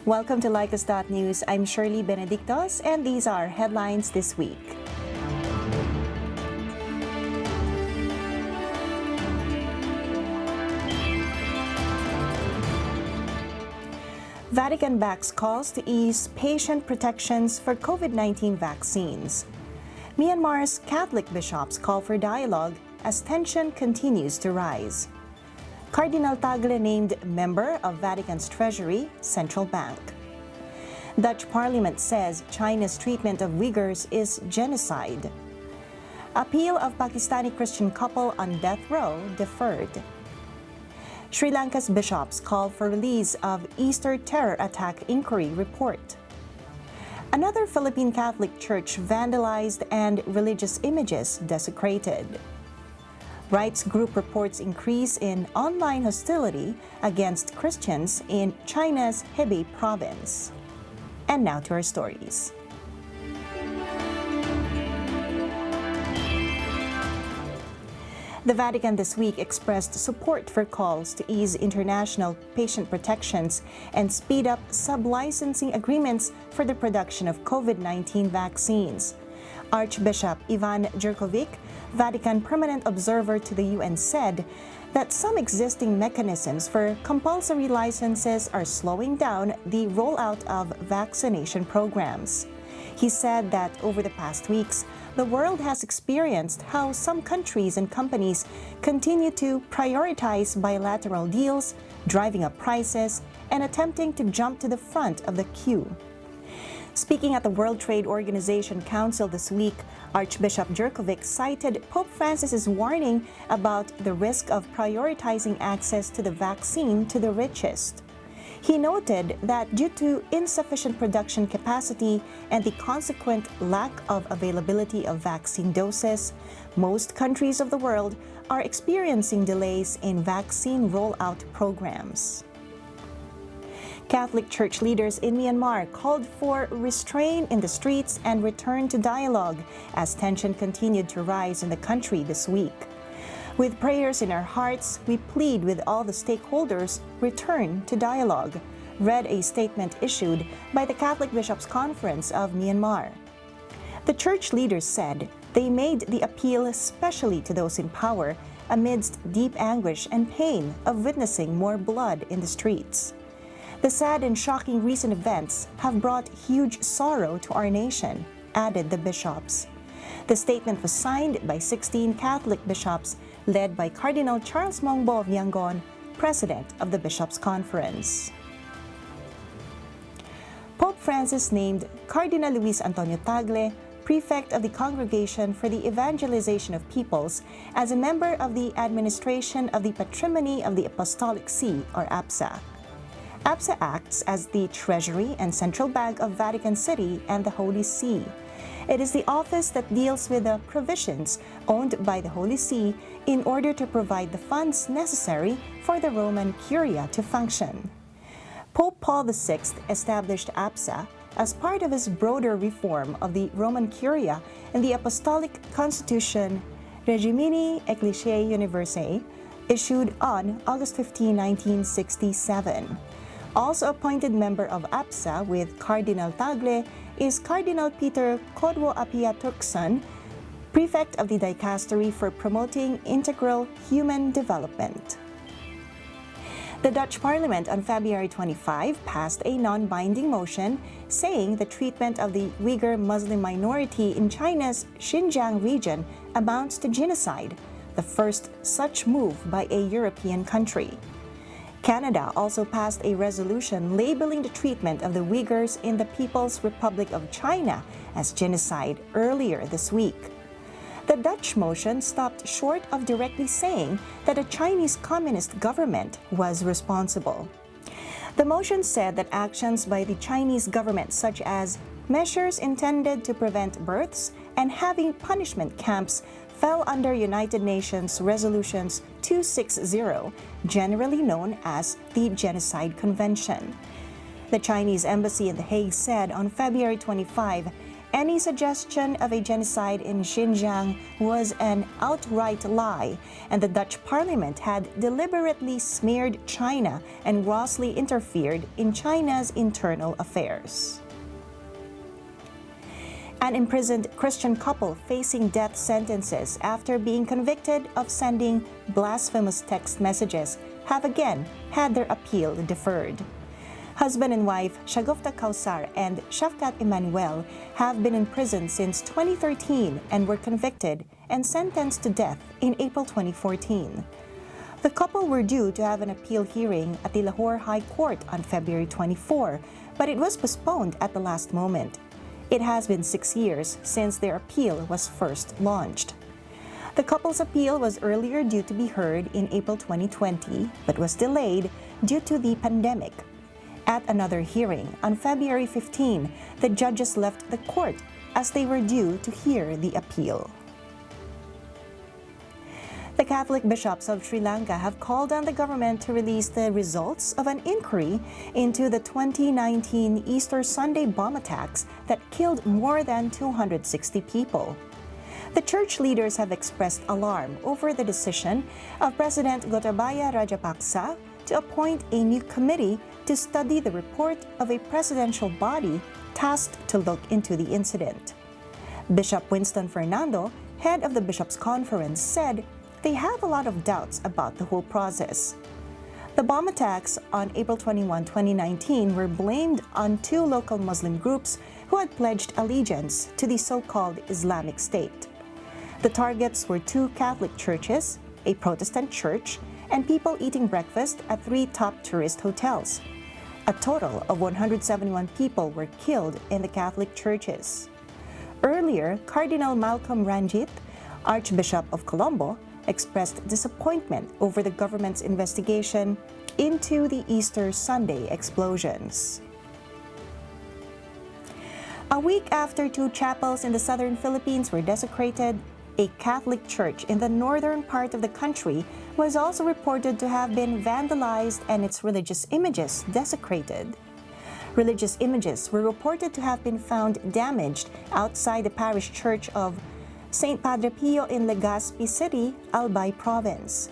Welcome to LiCAS.news. I'm Shirley Benedictos, and these are headlines this week. Vatican backs calls to ease patient protections for COVID-19 vaccines. Myanmar's Catholic bishops call for dialogue as tension continues to rise. Cardinal Tagle named member of Vatican's treasury, central bank. Dutch parliament says China's treatment of Uyghurs is genocide. Appeal of Pakistani Christian couple on death row deferred. Sri Lanka's bishops call for release of Easter terror attack inquiry report. Another Philippine Catholic church vandalized and religious images desecrated. Rights group reports increase in online hostility against Christians in China's Hebei province. And now to our stories. The Vatican this week expressed support for calls to ease international patient protections and speed up sub-licensing agreements for the production of COVID-19 vaccines. Archbishop Ivan Jurkovic, Vatican permanent observer to the UN, said that some existing mechanisms for compulsory licenses are slowing down the rollout of vaccination programs. He said that over the past weeks, the world has experienced how some countries and companies continue to prioritize bilateral deals, driving up prices, and attempting to jump to the front of the queue. Speaking at the World Trade Organization Council this week, Archbishop Jurkovic cited Pope Francis's warning about the risk of prioritizing access to the vaccine to the richest. He noted that due to insufficient production capacity and the consequent lack of availability of vaccine doses, most countries of the world are experiencing delays in vaccine rollout programs. Catholic Church leaders in Myanmar called for restraint in the streets and return to dialogue as tension continued to rise in the country this week. With prayers in our hearts, we plead with all the stakeholders, return to dialogue, read a statement issued by the Catholic Bishops' Conference of Myanmar. The church leaders said they made the appeal especially to those in power amidst deep anguish and pain of witnessing more blood in the streets. The sad and shocking recent events have brought huge sorrow to our nation, added the bishops. The statement was signed by 16 Catholic bishops, led by Cardinal Charles Mongbo of Yangon, president of the Bishops' Conference. Pope Francis named Cardinal Luis Antonio Tagle, prefect of the Congregation for the Evangelization of Peoples, as a member of the Administration of the Patrimony of the Apostolic See, or ABSA. ABSA acts as the treasury and central bank of Vatican City and the Holy See. It is the office that deals with the provisions owned by the Holy See in order to provide the funds necessary for the Roman Curia to function. Pope Paul VI established ABSA as part of his broader reform of the Roman Curia in the Apostolic Constitution Regimini Ecclesiae Universae, issued on August 15, 1967. Also appointed member of ABSA with Cardinal Tagle is Cardinal Peter Kodwo Apia Turkson, prefect of the Dicastery for Promoting Integral Human Development. The Dutch Parliament on February 25 passed a non-binding motion saying the treatment of the Uyghur Muslim minority in China's Xinjiang region amounts to genocide, the first such move by a European country. Canada also passed a resolution labeling the treatment of the Uyghurs in the People's Republic of China as genocide earlier this week. The Dutch motion stopped short of directly saying that the Chinese Communist government was responsible. The motion said that actions by the Chinese government, such as measures intended to prevent births and having punishment camps, fell under United Nations Resolutions 260, generally known as the Genocide Convention. The Chinese embassy in The Hague said on February 25, any suggestion of a genocide in Xinjiang was an outright lie, and the Dutch parliament had deliberately smeared China and grossly interfered in China's internal affairs. An imprisoned Christian couple facing death sentences after being convicted of sending blasphemous text messages have again had their appeal deferred. Husband and wife Shagufta Kausar and Shafkat Emmanuel have been in prison since 2013 and were convicted and sentenced to death in April 2014. The couple were due to have an appeal hearing at the Lahore High Court on February 24, but it was postponed at the last moment. It has been 6 years since their appeal was first launched. The couple's appeal was earlier due to be heard in April 2020, but was delayed due to the pandemic. At another hearing on February 15, the judges left the court as they were due to hear the appeal. The Catholic bishops of Sri Lanka have called on the government to release the results of an inquiry into the 2019 Easter Sunday bomb attacks that killed more than 260 people. The church leaders have expressed alarm over the decision of President Gotabaya Rajapaksa to appoint a new committee to study the report of a presidential body tasked to look into the incident. Bishop Winston Fernando, head of the Bishops' Conference, said they have a lot of doubts about the whole process. The bomb attacks on April 21, 2019 were blamed on 2 local Muslim groups who had pledged allegiance to the so-called Islamic State. The targets were 2 Catholic churches, a Protestant church, and people eating breakfast at 3 top tourist hotels. A total of 171 people were killed in the Catholic churches. Earlier, Cardinal Malcolm Ranjit, Archbishop of Colombo, expressed disappointment over the government's investigation into the Easter Sunday explosions. A week after 2 chapels in the southern Philippines were desecrated, a Catholic church in the northern part of the country was also reported to have been vandalized and its religious images desecrated. Religious images were reported to have been found damaged outside the parish church of St. Padre Pio in Legazpi City, Albay Province.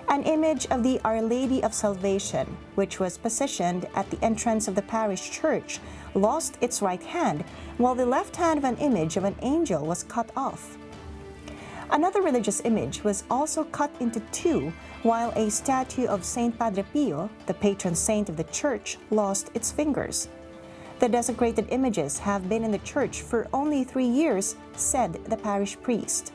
An image of the Our Lady of Salvation, which was positioned at the entrance of the parish church, lost its right hand, while the left hand of an image of an angel was cut off. Another religious image was also cut into 2, while a statue of St. Padre Pio, the patron saint of the church, lost its fingers. The desecrated images have been in the church for only 3 years, said the parish priest.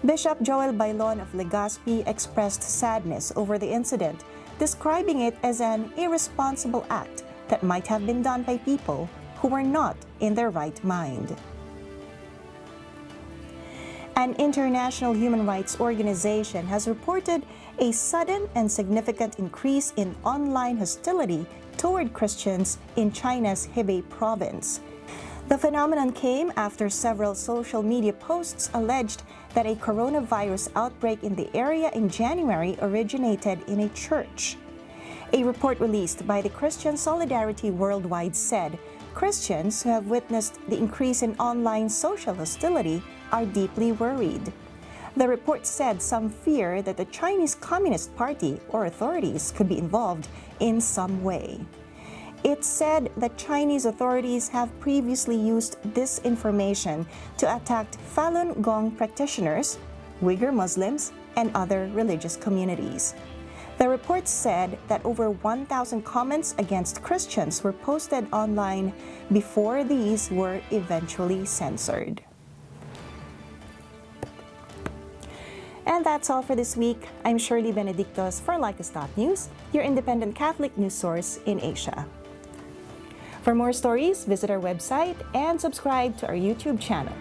Bishop Joel Bailon of Legazpi expressed sadness over the incident, describing it as an irresponsible act that might have been done by people who were not in their right mind. An international human rights organization has reported a sudden and significant increase in online hostility toward Christians in China's Hebei province. The phenomenon came after several social media posts alleged that a coronavirus outbreak in the area in January originated in a church. A report released by the Christian Solidarity Worldwide said Christians who have witnessed the increase in online social hostility are deeply worried. The report said some fear that the Chinese Communist Party or authorities could be involved in some way. It said that Chinese authorities have previously used disinformation to attack Falun Gong practitioners, Uyghur Muslims, and other religious communities. The report said that over 1,000 comments against Christians were posted online before these were eventually censored. And that's all for this week. I'm Shirley Benedictos for LiCAS.news, your independent Catholic news source in Asia. For more stories, visit our website and subscribe to our YouTube channel.